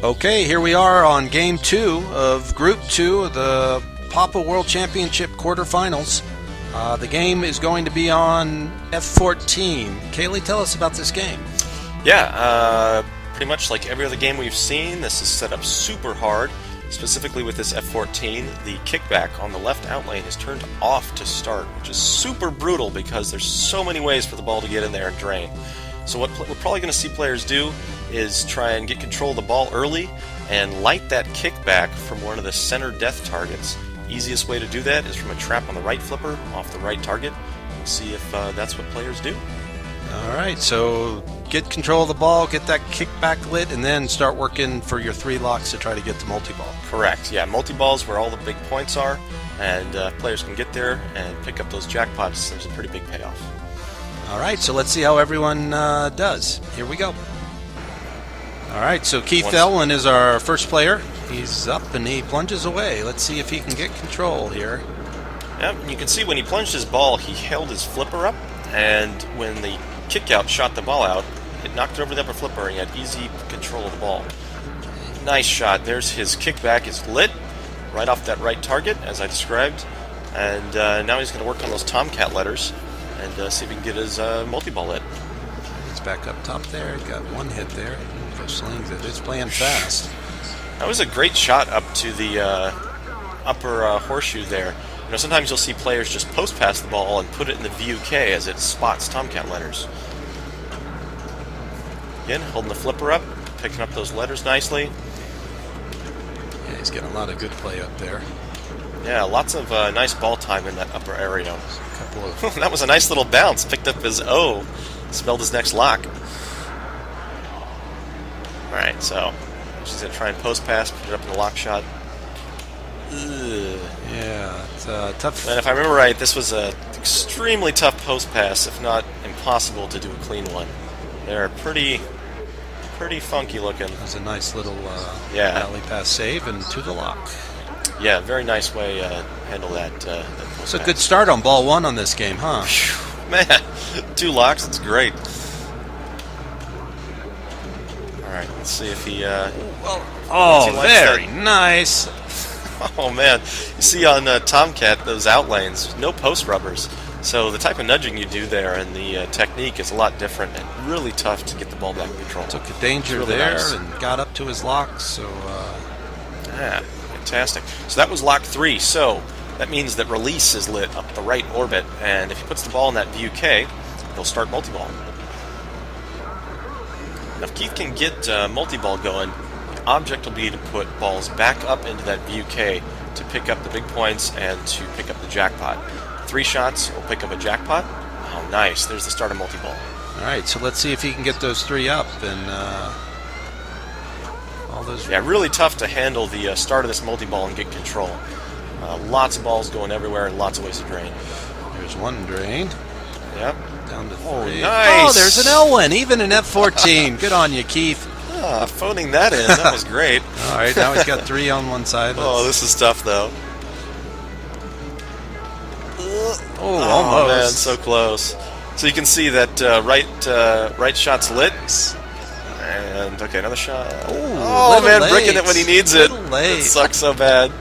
Okay, here we are on Game 2 of Group 2 of the Papa World Championship quarterfinals. The game is going to be on F14. Kaylee, tell us about this game. Yeah, pretty much like every other game we've seen, this is set up super hard. Specifically with this F14, the kickback on the left out lane is turned off to start, which is super brutal because there's so many ways for the ball to get in there and drain. So what we're probably going to see players do is try and get control of the ball early and light that kickback from one of the center death targets. Easiest way to do that is from a trap on the right flipper off the right target. We'll see if that's what players do. Alright, so get control of the ball, get that kickback lit, and then start working for your 3 locks to try to get to multi-ball. Correct, yeah, multi-ball is where all the big points are, and players can get there and pick up those jackpots. There's a pretty big payoff. Alright, so let's see how everyone does. Here we go. Alright, so Keith Elwin is our first player. He's up and he plunges away. Let's see if he can get control here. Yeah, you can see when he plunged his ball, he held his flipper up, and when the kick out shot the ball out, it knocked it over the upper flipper and he had easy control of the ball. Nice shot. There's his kickback is lit right off that right target, as I described. And now he's going to work on those Tomcat letters and see if he can get his multi-ball lit. He's back up top there. Got one hit there. Slings it. It's playing fast. That was a great shot up to the upper horseshoe there. You know, sometimes you'll see players just post pass the ball and put it in the VUK as it spots Tomcat letters. Again, holding the flipper up, picking up those letters nicely. Yeah, he's getting a lot of good play up there. Yeah, lots of nice ball time in that upper area. A couple of that was a nice little bounce. Picked up his O, spelled his next lock. Alright, so she's going to try and post pass, put it up in the lock shot. Ugh. Yeah, it's tough. And if I remember right, this was an extremely tough post pass, if not impossible to do a clean one. They're pretty funky looking. It was a nice little alley pass save and to the lock. Yeah, very nice way to handle that. It's a good start on ball 1 on this game, huh? Whew, man, 2 locks, it's great. Alright, let's see if he... very nice. Oh man, you see on Tomcat, those out lanes, no post rubbers. So the type of nudging you do there and the technique is a lot different and really tough to get the ball back in control. Took a danger really there nice. And got up to his lock, so... Yeah, fantastic. So that was lock 3, so that means that release is lit up the right orbit, and if he puts the ball in that VUK, he'll start multi-ball. Now if Keith can get multi-ball going, the object will be to put balls back up into that VUK to pick up the big points and to pick up the jackpot. 3 shots will pick up a jackpot. Oh, nice. There's the start of multi-ball. Alright, so let's see if he can get those 3 up and all those... Yeah, really tough to handle the start of this multi-ball and get control. Lots of balls going everywhere and lots of ways to drain. There's one drain. Yep. Down to 3. Oh, nice. Oh, there's an Elwin, even an F14. Good on you, Keith. Phoning that in. That was great. Alright, now he's got 3 on one side. Oh, this is tough, though. Oh, almost. Man, so close. So you can see that right shot's lit. And, okay, another shot. Oh man, late. bricking it when he needs it. Late. It sucks so bad.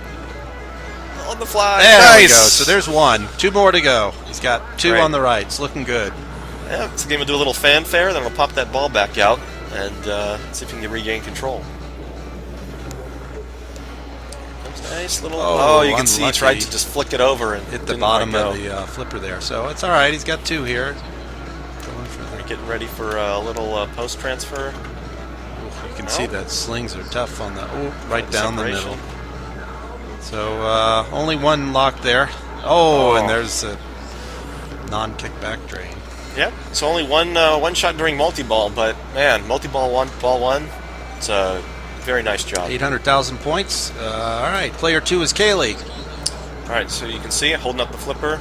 On the fly. There nice. we go. So there's 1. 2 more to go. He's got 2 Great. on the right. It's looking good. Yeah, so game will do a little fanfare, then we'll pop that ball back out and see if we can regain control. Nice little... Oh, you can see he tried to just flick it over and hit the bottom of the flipper there. So it's all right. He's got 2 here. Going for We're getting ready for a little post transfer. You can see that slings are tough on the right down the middle. So only 1 lock there. Oh, and there's a non-kickback drain. Yep. So only one shot during multi-ball, but man, multi-ball ball 1. It's a very nice job. 800,000 points. All right, player 2 is Kaylee. All right, so you can see holding up the flipper,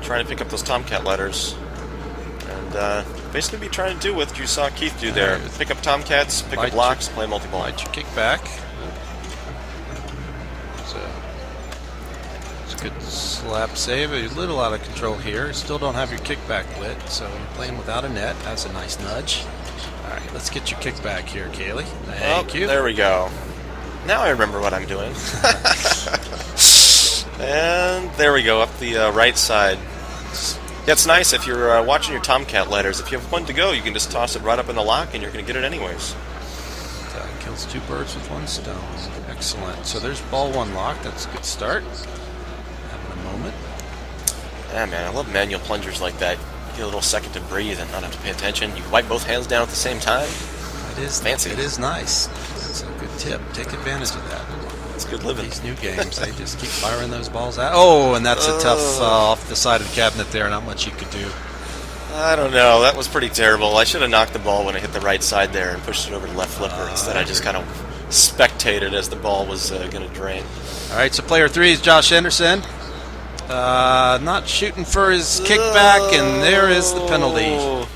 trying to pick up those Tomcat letters, and basically be trying to do what you saw Keith do there: pick up Tomcats, pick up locks, play multi-ball. Light your kick back. So Good slap save. A little out of control here. Still don't have your kickback lit, so you're playing without a net. That's a nice nudge. All right, let's get your kickback here, Kaylee. Thank you. There we go. Now I remember what I'm doing. And there we go, up the right side. Yeah, it's nice if you're watching your Tomcat letters. If you have one to go, you can just toss it right up in the lock, and you're going to get it anyways. Kills 2 birds with 1 stone. Excellent. So there's ball 1 lock. That's a good start. Having a moment. Yeah, man, I love manual plungers like that. You get a little second to breathe and not have to pay attention. You wipe both hands down at the same time. It is fancy. It is nice. That's a good tip. Take advantage of that. It's good living. These new games, they just keep firing those balls out. Oh, and that's a tough off the side of the cabinet there. Not much you could do. I don't know. That was pretty terrible. I should have knocked the ball when I hit the right side there and pushed it over to left flipper. Instead, I just kind of spectated as the ball was going to drain. All right, so player 3 is Josh Anderson. Not shooting for his kickback, and there is the penalty.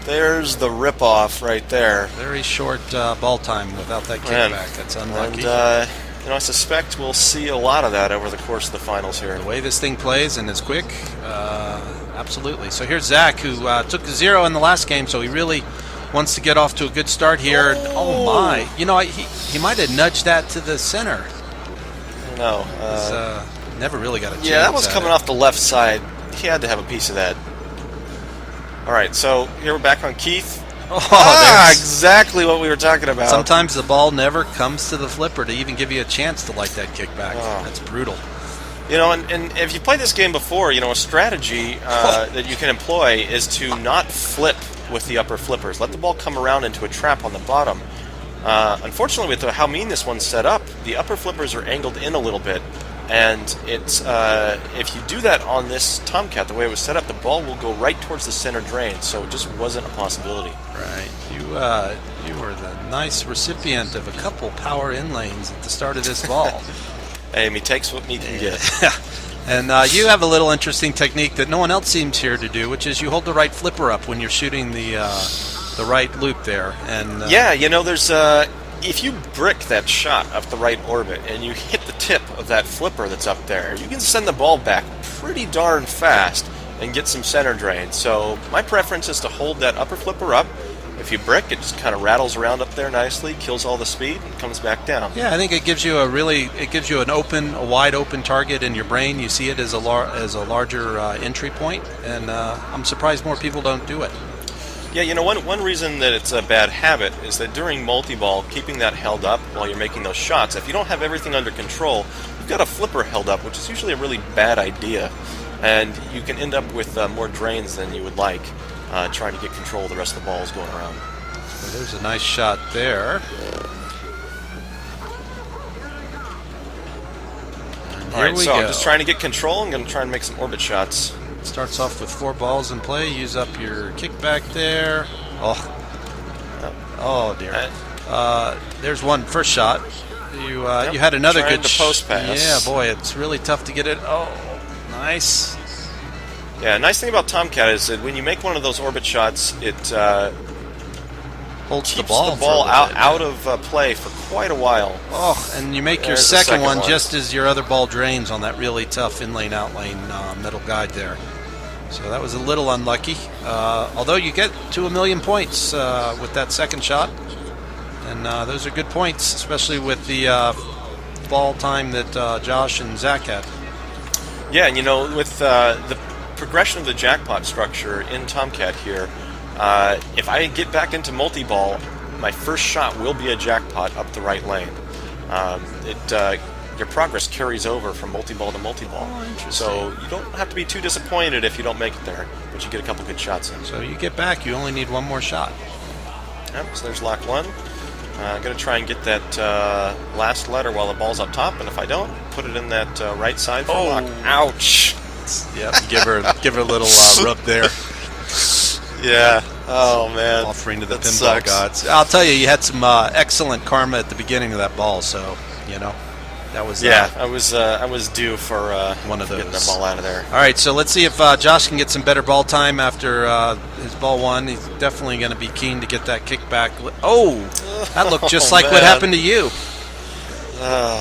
There's the rip-off right there. Very short ball time without that kickback. That's unlucky. And, I suspect we'll see a lot of that over the course of the finals here. The way this thing plays and is quick, absolutely. So here's Zach, who took the 0 in the last game, so he really wants to get off to a good start here. Oh my! You know, he might have nudged that to the center. I don't know. Never really got a chance. Yeah, that was coming off the left side. He had to have a piece of that. All right, so here we're back on Keith. Exactly what we were talking about. Sometimes the ball never comes to the flipper to even give you a chance to light that kickback. That's brutal. You know, and if you played this game before, you know, a strategy that you can employ is to not flip with the upper flippers. Let the ball come around into a trap on the bottom. Unfortunately, with how mean this one's set up, the upper flippers are angled in a little bit. And it's if you do that on this Tomcat, the way it was set up, the ball will go right towards the center drain, so it just wasn't a possibility. Right. You were the nice recipient of a couple power in lanes at the start of this ball. Hey, me takes what me can get. And you have a little interesting technique that no one else seems here to do, which is you hold the right flipper up when you're shooting the right loop there. And yeah, you know, there's if you brick that shot up the right orbit and you hit the tip of that flipper that's up there, you can send the ball back pretty darn fast and get some center drain. So my preference is to hold that upper flipper up. If you brick, it just kind of rattles around up there nicely, kills all the speed, and comes back down. Yeah, I think it gives you a wide open target in your brain. You see it as a larger entry point, and I'm surprised more people don't do it. Yeah, you know, one reason that it's a bad habit is that during multi-ball, keeping that held up while you're making those shots, if you don't have everything under control, you've got a flipper held up, which is usually a really bad idea, and you can end up with more drains than you would like, trying to get control of the rest of the balls going around. So there's a nice shot there. All right, so I'm just trying to get control. I'm going to try and make some orbit shots. Starts off with 4 balls in play. Use up your kickback there. Oh dear. There's one first shot. You had another good post pass. Yeah, boy, it's really tough to get it. Oh, nice. Yeah, nice thing about Tomcat is that when you make one of those orbit shots, it holds keeps the ball out of play for quite a while. Oh, and you make your second one just as your other ball drains on that really tough in-lane, out-lane middle guide there. So that was a little unlucky. Although you get to 1,000,000 points with that second shot. And those are good points, especially with the ball time that Josh and Zach had. Yeah, and you know, with the progression of the jackpot structure in Tomcat here, if I get back into multi-ball, my first shot will be a jackpot up the right lane. Your progress carries over from multi-ball to multi-ball. Oh, so you don't have to be too disappointed if you don't make it there, but you get a couple good shots in. So you get back, you only need one more shot. Yep, so there's lock 1. I'm going to try and get that last letter while the ball's up top, and if I don't, put it in that right side for lock. Ouch! Yep, give her a little rub there. Yeah. Oh, man. Offering to the pinball sucks. gods. I'll tell you had some excellent karma at the beginning of that ball, so, you know. That was I was due for one of those. Getting the ball out of there. All right, so let's see if Josh can get some better ball time after his ball 1. He's definitely going to be keen to get that kickback. Oh, that looked just like what happened to you.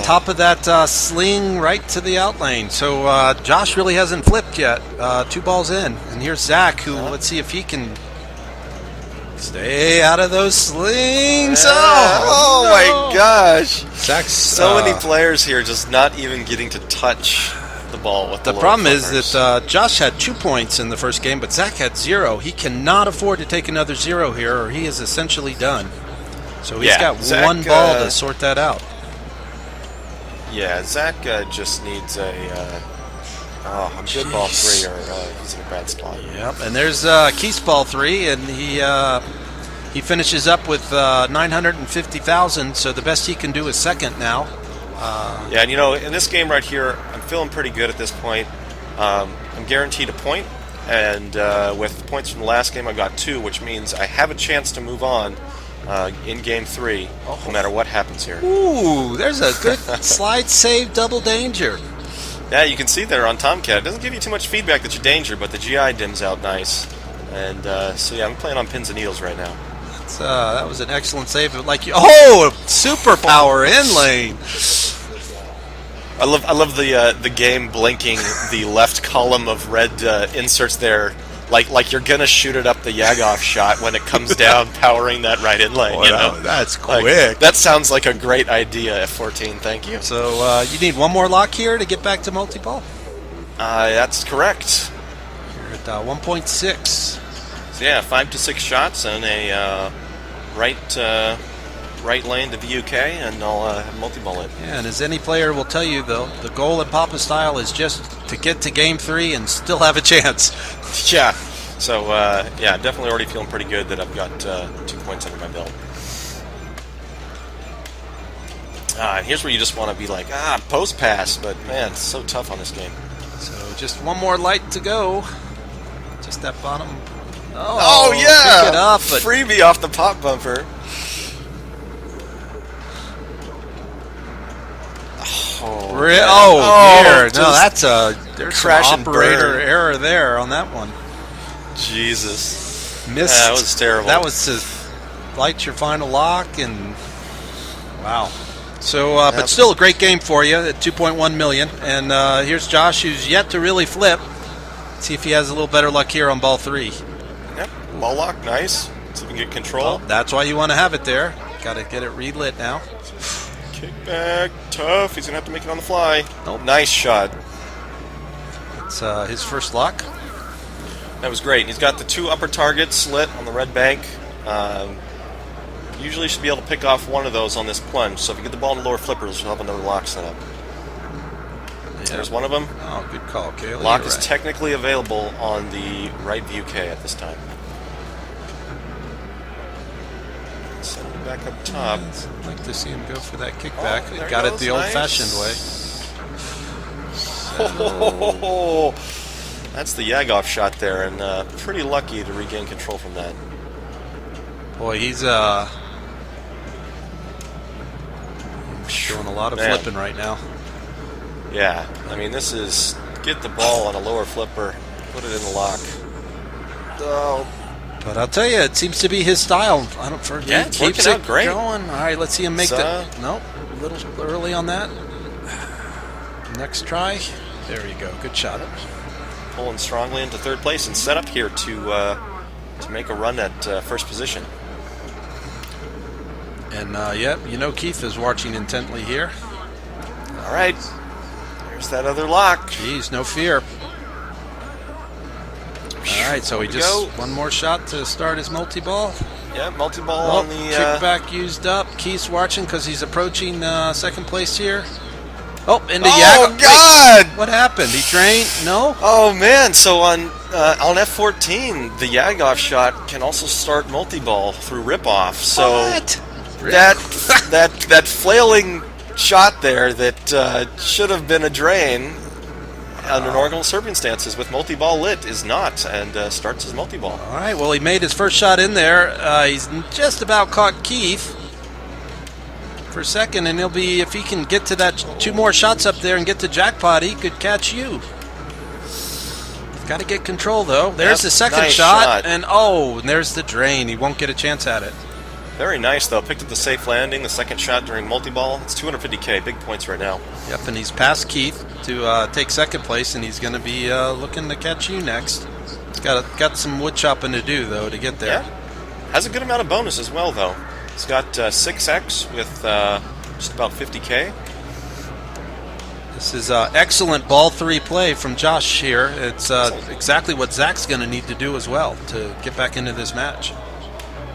Top of that sling right to the out lane. So Josh really hasn't flipped yet. 2 balls in. And here's Zach, who, let's see if he can stay out of those slings. Oh no. my gosh. Zach's so many players here just not even getting to touch the ball with the problem is flippers. that Josh had 2 points in the first game, but Zach had 0. He cannot afford to take another 0 here, or he is essentially done. So he's got Zach, 1 ball to sort that out. Yeah, Zach just needs a good ball 3, or he's in a bad spot. Yep, and there's Keith's ball 3, and he finishes up with 950,000. So the best he can do is second now. Yeah, and you know, in this game right here, I'm feeling pretty good at this point. I'm guaranteed a point, and with the points from the last game, I got 2, which means I have a chance to move on in Game 3, no matter what happens here. Ooh, there's a good slide save, double danger. Yeah, you can see there on Tomcat. It doesn't give you too much feedback that you're danger, but the GI dims out nice. And so yeah, I'm playing on pins and needles right now. That was an excellent save. Super power in lane. I love the game blinking the left column of red inserts there, like you're gonna shoot it up the Yagov shot when it comes down, powering that right in lane. Boy, you know? That's Like, quick. that sounds like a great idea, F14. Thank you. So you need 1 more lock here to get back to multi-ball. That's correct. You're at 1.6. So yeah, 5 to 6 shots and a right lane to VUK, and I'll have multi-ball it. Yeah, and as any player will tell you, though, the goal in Papa Style is just to get to Game 3 and still have a chance. Yeah. So yeah, definitely already feeling pretty good that I've got 2 points under my belt. And here's where you just want to be like, post pass, but man, it's so tough on this game. So just 1 more light to go. Just that bottom. Oh yeah! Pick it up, but freebie off the pop bumper. Dear. No, that's there's crash some and operator burn. error there on that one. Jesus. Missed. That was terrible. That was to light your final lock, and wow. So, but still a great game for you at 2.1 million. And here's Josh, who's yet to really flip. See if he has a little better luck here on ball 3. Yep, ball lock, nice. See if we can get control. Well, that's why you want to have it there. Got to get it relit now. Kickback, tough. He's gonna have to make it on the fly. Nope. Nice shot. It's his first lock. That was great. He's got the 2 upper targets slit on the red bank. Usually should be able to pick off one of those on this plunge. So if you get the ball in the lower flippers, you'll have another lock set up. Yeah. There's one of them. Oh, good call, Kaylee. Lock is technically available on the right VUK at this time. Send it back up top. I'd like to see him go for that kickback. There Got he it goes. the old-fashioned way. Oh, that's the Yagov shot there, and pretty lucky to regain control from that. Boy, he's doing a lot of flipping right now. Yeah, I mean, this is get the ball on a lower flipper, put it in the lock. Oh. But I'll tell you, it seems to be his style. Yeah, it's working out great. Going. All right, let's see him make nope, a little early on that. Next try. There you go. Good shot. Pulling strongly into 3rd place and set up here to make a run at first position. And yep, you know Keith is watching intently here. All right, there's that other lock. Jeez, no fear. All right, so he just 1 more shot to start his multi-ball. Yeah, multi-ball on the kickback used up. Keith's watching because he's approaching 2nd place here. Oh, into Oh God! Wait, what happened? He drained? No. Oh man! So on F14, the Yagov shot can also start multi-ball through rip-off. So what? that flailing shot there that should have been a drain under normal circumstances with multi-ball lit is not, and starts his multi-ball. All right, well, he made his first shot in there. He's just about caught Keith for second, and he'll be, if he can get to that 2 more shots up there and get to jackpot, he could catch you. Got to get control, though. There's the second nice shot, shot. and there's the drain. He won't get a chance at it. Very nice, though. Picked up the safe landing, the second shot during multi-ball. It's 250K, big points right now. Yep, and he's past Keith to take second place, and he's going to be looking to catch you next. He's got some wood chopping to do, though, to get there. Yeah. Has a good amount of bonus as well, though. He's got 6x with just about 50K. This is excellent ball 3 play from Josh here. It's exactly what Zach's going to need to do as well to get back into this match.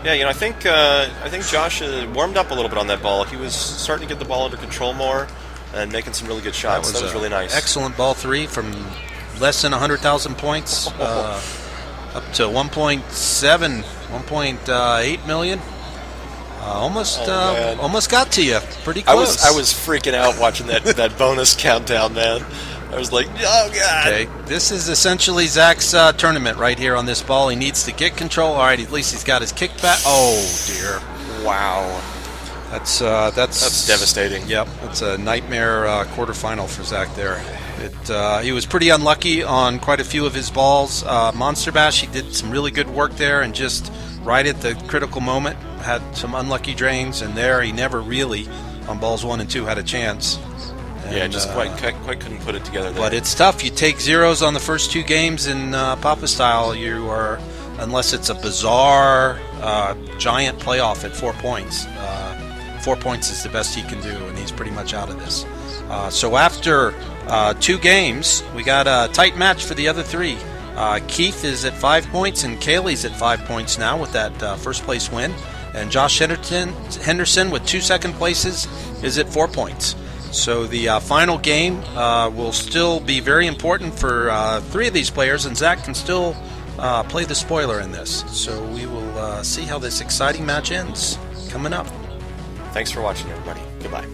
Yeah, I think Josh warmed up a little bit on that ball. He was starting to get the ball under control more and making some really good shots. That was really nice. Excellent ball 3 from less than 100,000 points up to 1.7, 1.8 million. Almost got to you. Pretty close. I was freaking out watching that bonus countdown, man. I was like, oh, God. Okay, this is essentially Zach's tournament right here on this ball. He needs to get control. All right, at least he's got his kickback. Oh, dear. Wow. That's devastating. Yep, it's a nightmare quarterfinal for Zach there. He was pretty unlucky on quite a few of his balls. Monster Bash, he did some really good work there, and just right at the critical moment had some unlucky drains, and there he never really, on balls 1 and 2, had a chance. And, just quite couldn't put it together there. But it's tough. You take zeros on the first 2 games in Papa style, you are, unless it's a bizarre giant playoff at 4 points. 4 points is the best he can do, and he's pretty much out of this. So after 2 games, we got a tight match for the other 3. Keith is at 5 points, and Kaylee's at 5 points now with that first place win. And Josh Henderson with 2 second places is at 4 points. So the final game will still be very important for 3 of these players, and Zach can still play the spoiler in this. So we will see how this exciting match ends coming up. Thanks for watching, everybody. Goodbye.